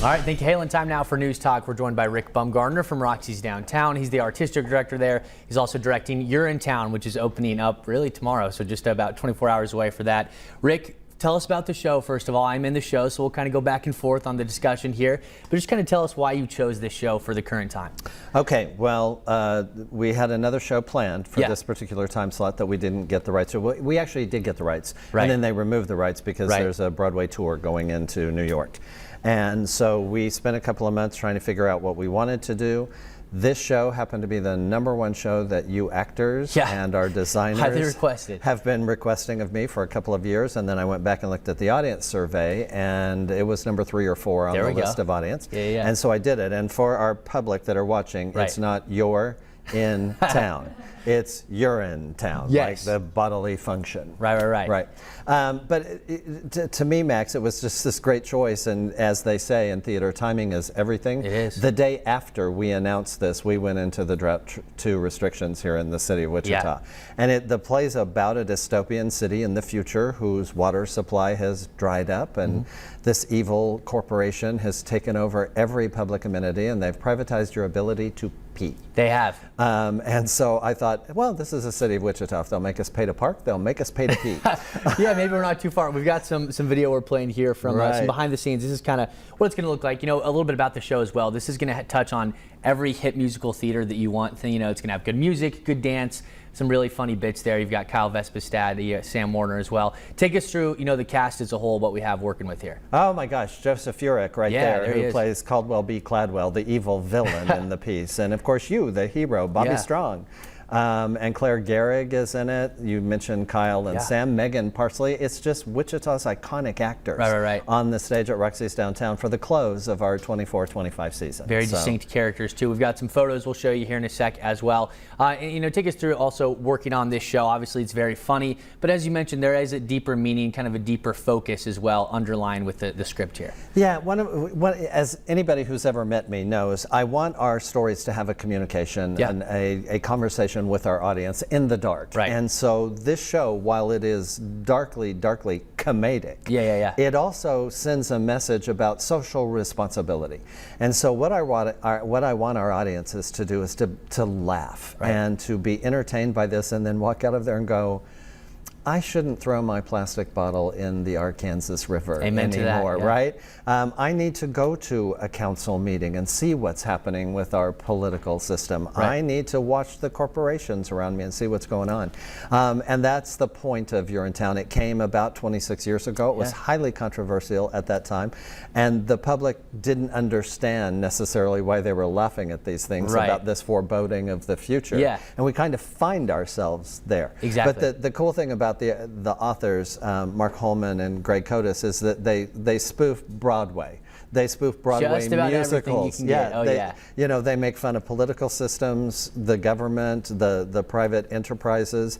All right, thank you, Halen. Time now for News Talk. We're joined by Rick Bumgardner from Roxy's Downtown. He's the artistic director there. He's also directing Urinetown, which is opening up really tomorrow, so just about 24 hours away for that. Rick, tell us about the show, first of all. I'm in the show, so we'll kind of go back and forth on the discussion here. But just kind of tell us why you chose this show for the current time. Okay, well, we had another show planned for this particular time slot that we didn't get the rights to. We actually did get the rights, and then they removed the rights because there's a Broadway tour going into New York. And so we spent a couple of months trying to figure out what we wanted to do. This show happened to be the #1 show that you actors and our designers have been requesting of me for a couple of years, and then I went back and looked at the audience survey, and it was number 3 or 4 on the list of audience. And so I did it. And for our public that are watching, it's not you're in town. It's Urinetown, like the bodily function. Right. But to me, Max, it was just this great choice. And as they say in theater, timing is everything. It is. The day after we announced this, we went into the Drought 2 restrictions here in the city of Wichita. And the play's about a dystopian city in the future whose water supply has dried up, and this evil corporation has taken over every public amenity, and they've privatized your ability to pee. They have. And so I thought, well, this is the city of Wichita. If they'll make us pay to park, they'll make us pay to pee. Yeah, maybe we're not too far. We've got some video we're playing here from some behind the scenes. This is kind of what it's going to look like. You know, a little bit about the show as well. This is going to touch on every hit musical theater that you want. You know, it's going to have good music, good dance, some really funny bits there. You've got Kyle Vespestad, Sam Warner as well. Take us through, you know, the cast as a whole, what we have working with here. Oh my gosh, Joseph Urich there who plays Caldwell B. Cladwell, the evil villain in the piece. And of course you, the hero, Bobby Strong. And Claire Gehrig is in it. You mentioned Kyle and Sam. Megan Parsley. It's just Wichita's iconic actors on the stage at Roxy's Downtown for the close of our 24-25 season. Very distinct characters too. We've got some photos we'll show you here in a sec as well. And, you know, take us through also working on this show. Obviously it's very funny, but as you mentioned, there is a deeper meaning, kind of a deeper focus as well underlined with the script here. Yeah, as anybody who's ever met me knows, I want our stories to have a communication and a conversation with our audience in the dark. And so this show, while it is darkly comedic, it also sends a message about social responsibility. And so what I want our audiences to do is to laugh and to be entertained by this, and then walk out of there and go, I shouldn't throw my plastic bottle in the Arkansas River anymore, right? I need to go to a council meeting and see what's happening with our political system. I need to watch the corporations around me and see what's going on. And that's the point of Urinetown. It came about 26 years ago. It was highly controversial at that time, and the public didn't understand necessarily why they were laughing at these things about this foreboding of the future. And we kind of find ourselves there. But the cool thing about the authors, Mark Holman and Greg Kotis, is that they spoof Broadway. They spoof Broadway musicals. You know, they make fun of political systems, the government, the private enterprises,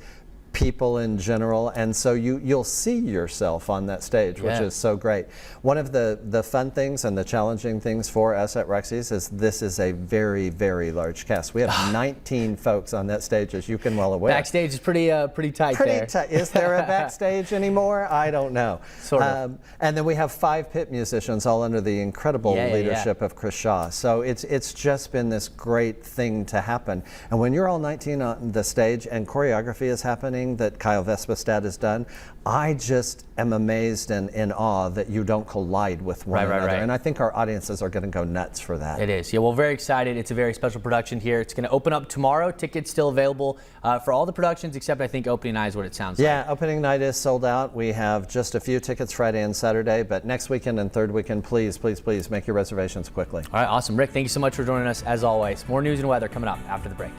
people in general, and so you'll see yourself on that stage, which is so great. One of the fun things and the challenging things for us at Roxy's is this is a very large cast. We have 19 folks on that stage, as you can well aware. Backstage is pretty tight there. Is there a backstage anymore? I don't know. Sort of. And then we have 5 pit musicians, all under the incredible leadership of Chris Shaw. So it's just been this great thing to happen. And when you're all 19 on the stage and choreography is happening that Kyle Vespestad has done, I just am amazed and in awe that you don't collide with one another. And I think our audiences are going to go nuts for that. It is. Yeah, well, very excited. It's a very special production here. It's going to open up tomorrow. Tickets still available for all the productions, except I think opening night is what it sounds like. Yeah, opening night is sold out. We have just a few tickets Friday and Saturday, but next weekend and third weekend, please make your reservations quickly. All right, awesome. Rick, thank you so much for joining us as always. More news and weather coming up after the break.